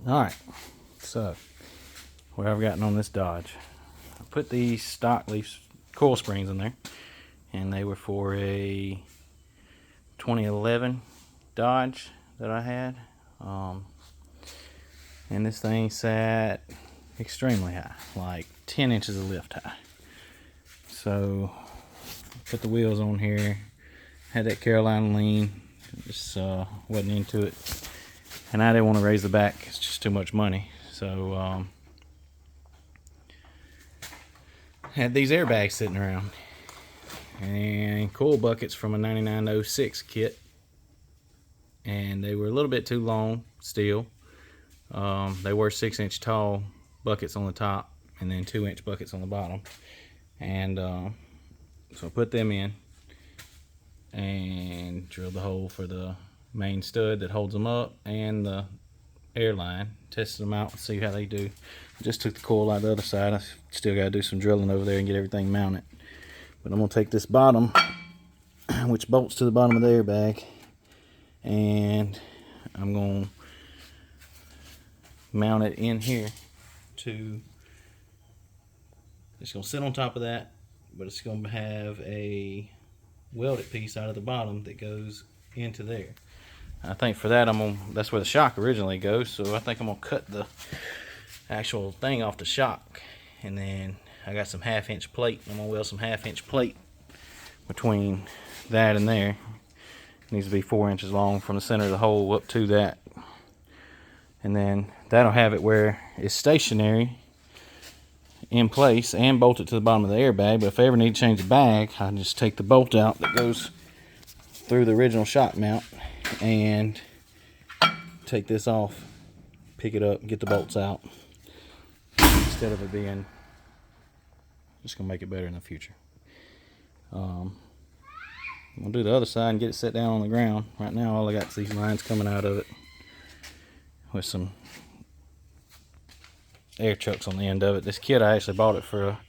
Alright, so what I've gotten on this Dodge. I put these stock leaf coil springs in there, and they were for a 2011 Dodge that I had. And this thing sat extremely high, like 10 inches of lift high. So put the wheels on here, had that Carolina lean, just wasn't into it, and I didn't want to raise the back. It's just too much money. So had these airbags sitting around and coil buckets from a 9906 kit, and they were a little bit too long steel. They were 6-inch tall buckets on the top and then 2-inch buckets on the bottom, and so I put them in and drilled the hole for the main stud that holds them up and the air line. Tested them out and see how they do. Just took the coil out the other side. I still got to do some drilling over there and get everything mounted. But I'm going to take this bottom, which bolts to the bottom of the airbag, and I'm going to mount it in here to, it's going to sit on top of that, but it's going to have a welded piece out of the bottom that goes into there. I think for that that's where the shock originally goes, so I think I'm gonna cut the actual thing off the shock, and then I got some 1/2-inch plate. I'm gonna weld some 1/2-inch plate between that and there. It needs to be 4 inches long from the center of the hole up to that, and then that'll have it where it's stationary in place and bolted to the bottom of the airbag. But if I ever need to change the bag, I just take the bolt out that goes through the original shock mount and take this off, pick it up, get the bolts out, instead of it being, just gonna make it better in the future. I'm gonna do the other side and get it set down on the ground. Right now all I got is these lines coming out of it with some air chucks on the end of it. This kit, I actually bought it for a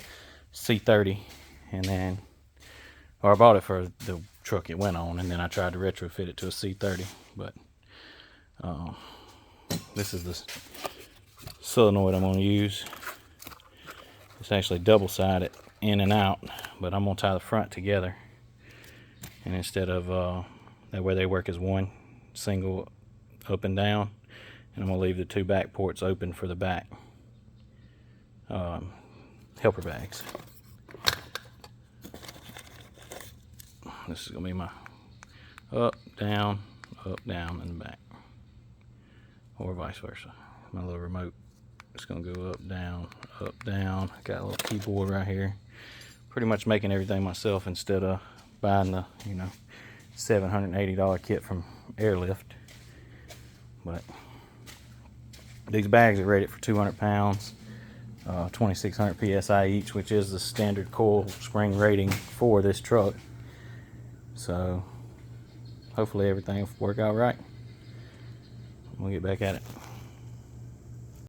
C30, and then, or I bought it for the truck it went on, and then I tried to retrofit it to a C30. But this is the solenoid I'm going to use. It's actually double-sided in and out, but I'm going to tie the front together, and instead of that way they work as one single up and down, and I'm going to leave the two back ports open for the back helper bags. This is going to be my up, down, in the back, or vice versa. My little remote, it's going to go up, down, up, down. I got a little keyboard right here. Pretty much making everything myself instead of buying the, $780 kit from Airlift. But these bags are rated for 200 pounds, 2600 psi each, which is the standard coil spring rating for this truck. So hopefully everything will work out right. We'll get back at it.